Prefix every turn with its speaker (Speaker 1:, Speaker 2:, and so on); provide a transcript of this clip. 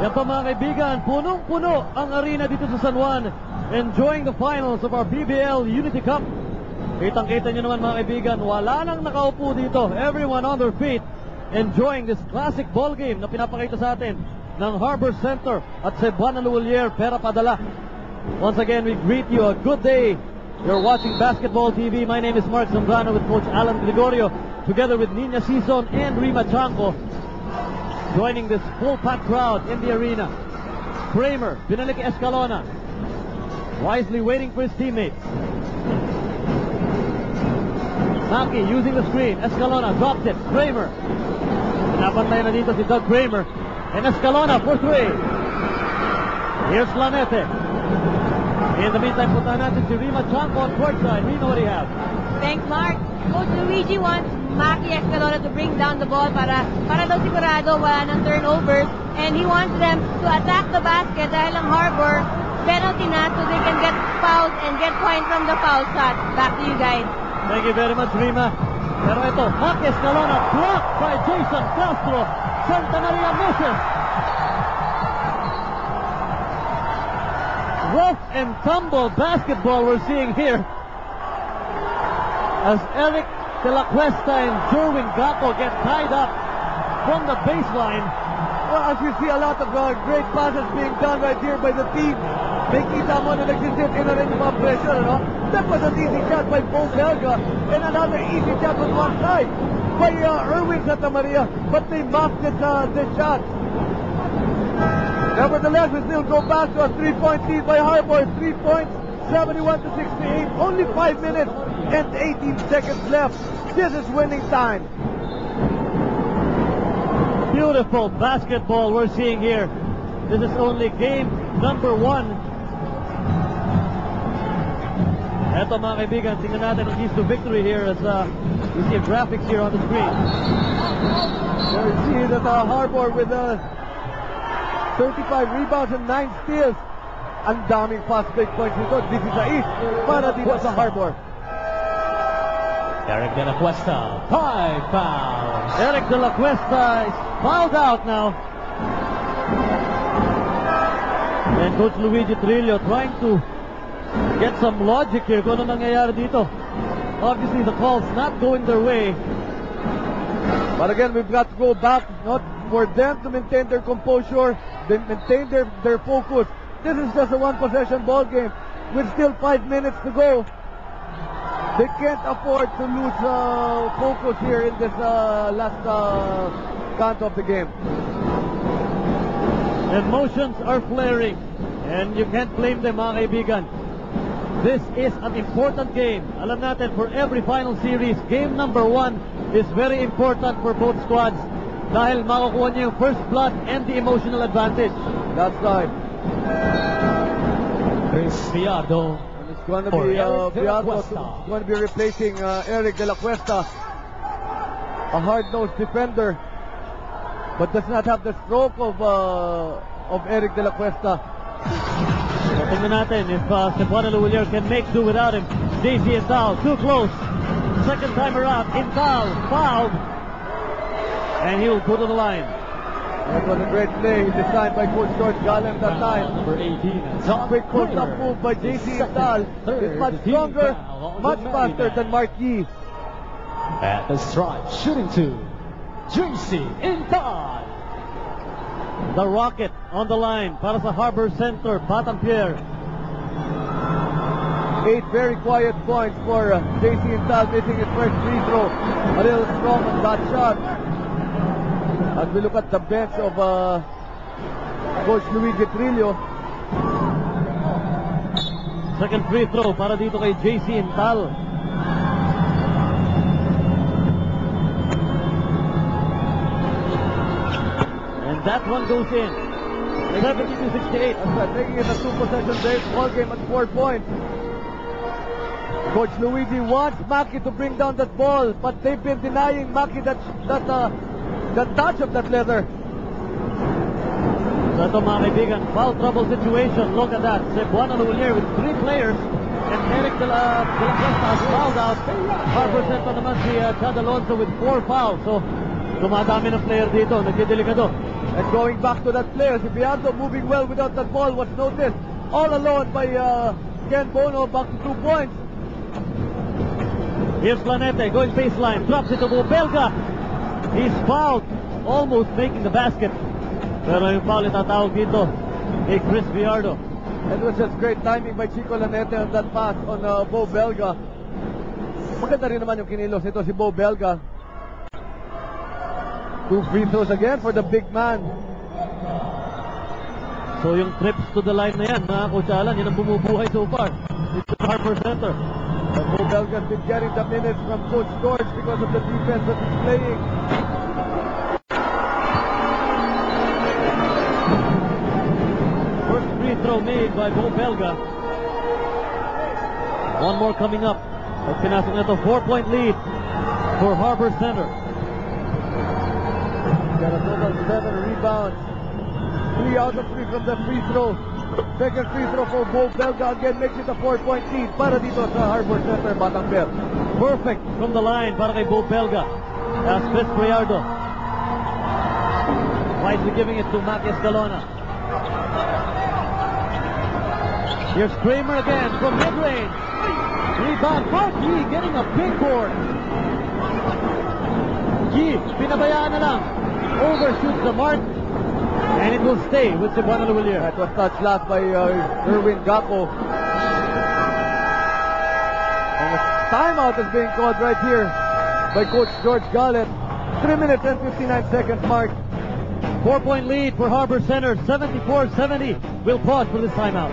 Speaker 1: Yan pa mga kaibigan, punong-puno ang arena dito sa San Juan, enjoying the finals of our BBL Unity Cup. Kitang-kita nyo naman mga kaibigan, wala nang nakaupo dito. Everyone on their feet, enjoying this classic ball game na pinapakita sa atin ng Harbor Center at Cebuana Luwalier Pera Padala. Once again, we greet you a good day. You're watching Basketball TV. My name is Mark Zambrano with Coach Alan Gregorio, together with Nina Sison and Rima Chanco, joining this full-packed crowd in the arena. Kramer, binalik Escalona, wisely waiting for his teammates. Maki using the screen. Escalona drops it. Kramer. Napantay na dito si Doug Kramer. And Escalona for three. Here's Lanete. In the meantime, punta natin si Rima Chanco on courtside. We know what he has.
Speaker 2: Thanks, Mark. Coach Luigi wants Maki Escalona to bring down the ball para daw sigurado wala ng turnovers, and he wants them to attack the basket dahil ang Harbor penalty na, so they can get fouled and get point from the foul shot. Back to you guys.
Speaker 1: Thank you very much, Rima. Pero ito, Maki Escalona blocked by Jason Castro. Santa Maria misses. Rough and tumble basketball we're seeing here, as Eric De La Cuesta and Jerwin Gato get tied up from the baseline.
Speaker 3: Well, as you see, a lot of great passes being done right here by the team. May kita mo na nagsisip na rin yung mga pressure, no? That was an easy shot by Bo Belga, and another easy shot on one side by Erwin Santa Maria, but they mocked this shot. Nevertheless, we still go back to a 3-point lead by Harbor. 3 points, 71-68. Only 5 minutes and 18 seconds left. This is winning time.
Speaker 1: Beautiful basketball we're seeing here. This is only game number 1. Eto mga kaibigan, tingnan natin ang keys to victory here as we see graphics here on the screen.
Speaker 3: There you see that Harbor with 35 rebounds and 9 steals. Ang daming fast break points dito. This is a east para dito sa Harbor.
Speaker 4: Eric De La Cuesta, 5 fouls.
Speaker 1: Eric De La Cuesta is fouled out now. And Coach Luigi Trillo trying to get some logic here kung ano nangyayari dito. Obviously the call's not going their way.
Speaker 3: But again, we've got to go back, not for them to maintain their composure, they maintain their focus. This is just a one-possession ball game with still 5 minutes to go. They can't afford to lose focus here in this last count of the game.
Speaker 1: Emotions are flaring, and you can't blame them mga kaibigan. This is an important game. Alam natin, for every final series, game number 1 is very important for both squads dahil makukuha niyo yung first blood and the emotional advantage.
Speaker 3: That's right.
Speaker 4: Chris Fiado.
Speaker 3: It's going to be going to be replacing Eric De La Cuesta, a hard-nosed defender, but does not have the stroke of Eric De La Cuesta.
Speaker 1: So, tingnan natin if Cebuana Luwalier can make do without him. JC Intal, too close. Second time around, Intal fouled, and he'll go to the line.
Speaker 3: That was a great play designed by Coach George Galem that time.
Speaker 4: Number 18.
Speaker 3: Quick post-up move by JC Intal. It's much stronger, much faster than Mark Yee.
Speaker 4: At the stripe, shooting 2, JC Intal.
Speaker 1: The Rocket on the line para sa Harbor Center, Batang Pier.
Speaker 3: 8 very quiet points for JC Intal, missing his first free throw. A little strong on that shot. As we look at the bench of Coach Luigi Trillo.
Speaker 1: Second free throw para dito kay JC Intal. And that one goes in. 72-68.
Speaker 3: That's right, making it a 2-possession ball game at 4 points. Coach Luigi wants Maki to bring down that ball, but they've been denying Maki the touch of that leather.
Speaker 1: So ito mga kaibigan, foul trouble situation. Look at that. Cebuana Luwalier with 3 players, and Eric De La Cuesta has fouled out. Harbor Center naman si Chad Alonso with 4 fouls. So dumadami ng player dito. Nagdidelikado.
Speaker 3: And going back to that player, si Biardo moving well without that ball was noticed. All alone by Ken Bono, back to 2 points.
Speaker 1: Here's Planete going baseline, drops it to Bobelga. He's fouled, almost making the basket. Pero yung foul itatawag dito kay Chris Biardo.
Speaker 3: It was just great timing by Chico Lanete on that pass on Bo Belga. Maganda rin naman yung kinilos nito si Bo Belga. 2 free throws again for the big man.
Speaker 1: So yung trips to the line na yan, mga Coach Alan, yan ang bumubuhay so far. It's the Harper Center.
Speaker 3: And Bo Belga's been getting the minutes from Coach George because of the defense that he's playing.
Speaker 1: First free throw made by Bo Belga. One more coming up. At pinasok na ito, 4-point lead for Harper Center.
Speaker 3: Got a total 7 rebounds. 3 out of 3 from the free throw. Second free throw for Bo Belga again makes it a 4-point lead para dito sa Harper Center, Batangbel.
Speaker 1: Perfect from the line para kay Bo Belga. That's Chris Biardo. Wisely giving it to Mac Escalona. Here's Kramer again from mid-range. Rebound, Mark Yee getting a big board. Yee, pinabayaan na lang. Overshoots the mark. And it will stay with Cebuano Lawilier.
Speaker 3: That was touched last by Erwin Gaco. And a timeout is being called right here by Coach George Gallet. 3 minutes and 59 seconds mark.
Speaker 1: 4-point lead for Harper Center, 74-70. We'll pause for this timeout.